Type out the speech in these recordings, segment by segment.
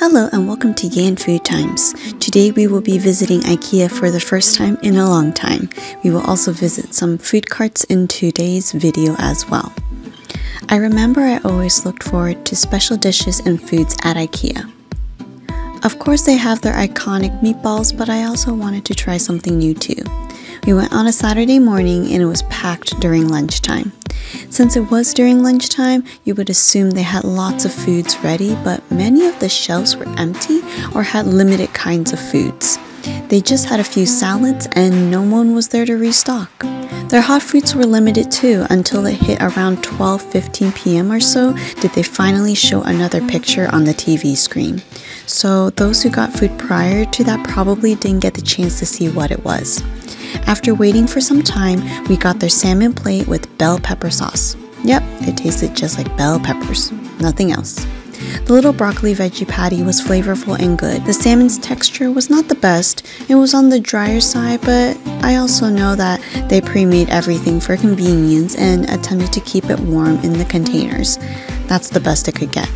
Hello and welcome to Yan Food Times. Today we will be visiting Ikea for the first time in a long time. We will also visit some food carts in today's video as well. I remember I always looked forward to special dishes and foods at Ikea. Of course they have their iconic meatballs, but I also wanted to try something new too. We went on a Saturday morning and it was packed during lunchtime. Since it was during lunchtime, you would assume they had lots of foods ready, but many of the shelves were empty or had limited kinds of foods. They just had a few salads and no one was there to restock. Their hot foods were limited too until it hit around 12:15 p.m. or so did they finally show another picture on the TV screen. So those who got food prior to that probably didn't get the chance to see what it was. After waiting for some time, we got their salmon plate with bell pepper sauce. Yep, it tasted just like bell peppers, nothing else. The little broccoli veggie patty was flavorful and good. The salmon's texture was not the best. It was on the drier side, but I also know that they pre-made everything for convenience and attempted to keep it warm in the containers. That's the best it could get.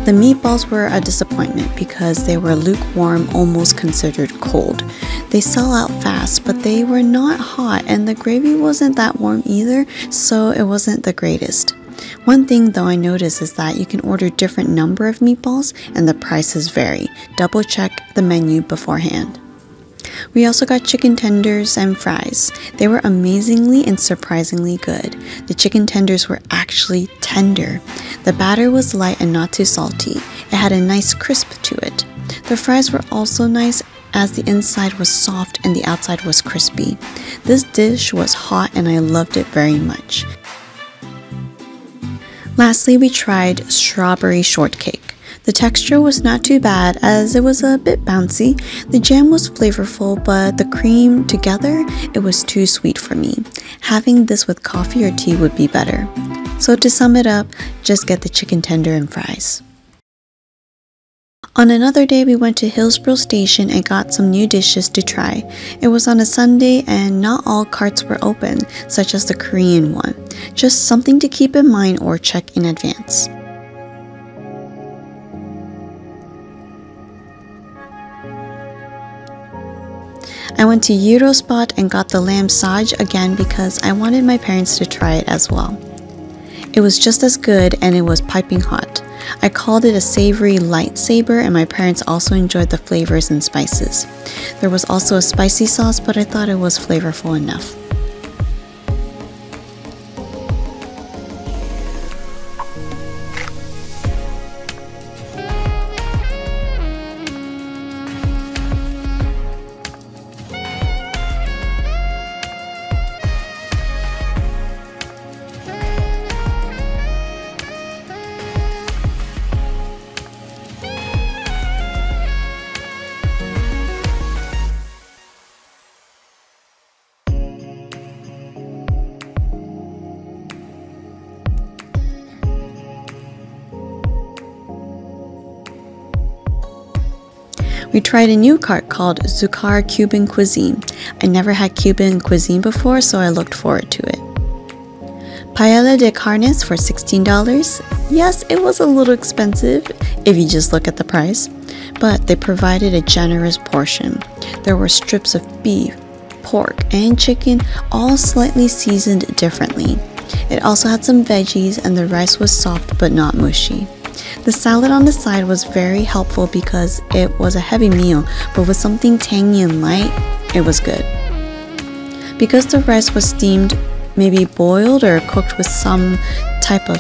The meatballs were a disappointment because they were lukewarm, almost considered cold. They sell out fast, but they were not hot and the gravy wasn't that warm either, so it wasn't the greatest. One thing though I noticed is that you can order different number of meatballs and the prices vary. Double check the menu beforehand. We also got chicken tenders and fries. They were amazingly and surprisingly good. The chicken tenders were actually tender. The batter was light and not too salty. It had a nice crisp to it. The fries were also nice as the inside was soft and the outside was crispy. This dish was hot and I loved it very much. Lastly, we tried strawberry shortcake. The texture was not too bad as it was a bit bouncy. The jam was flavorful, but the cream together, it was too sweet for me. Having this with coffee or tea would be better. So to sum it up, just get the chicken tender and fries. On another day, we went to Hillsborough Station and got some new dishes to try. It was on a Sunday and not all carts were open, such as the Korean one. Just something to keep in mind or check in advance. I went to Eurospot and got the lamb sage again because I wanted my parents to try it as well. It was just as good and it was piping hot. I called it a savory lightsaber and my parents also enjoyed the flavors and spices. There was also a spicy sauce, but I thought it was flavorful enough. We tried a new cart called Zukar Cuban Cuisine. I never had Cuban cuisine before, so I looked forward to it. Paella de carnes for $16. Yes, it was a little expensive if you just look at the price, but they provided a generous portion. There were strips of beef, pork, and chicken, all slightly seasoned differently. It also had some veggies and the rice was soft but not mushy. The salad on the side was very helpful because it was a heavy meal, but with something tangy and light, it was good. Because the rice was steamed, maybe boiled or cooked with some type of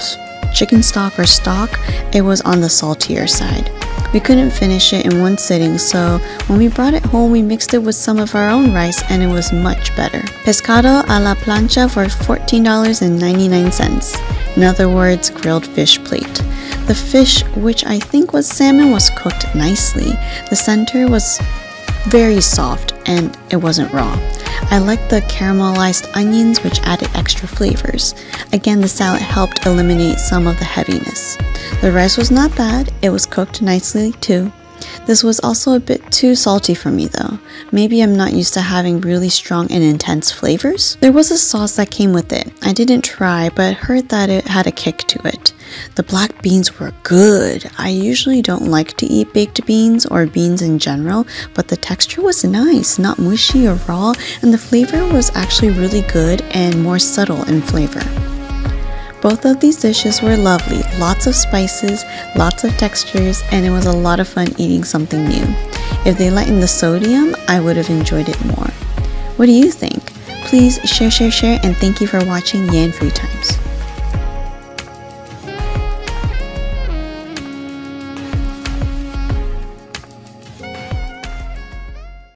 chicken stock or stock, it was on the saltier side. We couldn't finish it in one sitting, so when we brought it home, we mixed it with some of our own rice and it was much better. Pescado a la plancha for $14.99. In other words, grilled fish plate. The fish, which I think was salmon, was cooked nicely. The center was very soft and it wasn't raw. I liked the caramelized onions, which added extra flavors. Again, the salad helped eliminate some of the heaviness. The rice was not bad. It was cooked nicely too. This was also a bit too salty for me though. Maybe I'm not used to having really strong and intense flavors. There was a sauce that came with it. I didn't try, but heard that it had a kick to it. The black beans were good. I usually don't like to eat baked beans or beans in general, but the texture was nice, not mushy or raw, and the flavor was actually really good and more subtle in flavor. Both of these dishes were lovely, lots of spices, lots of textures, and it was a lot of fun eating something new. If they lightened the sodium, I would have enjoyed it more. What do you think? Please share, and thank you for watching Yan Food Times.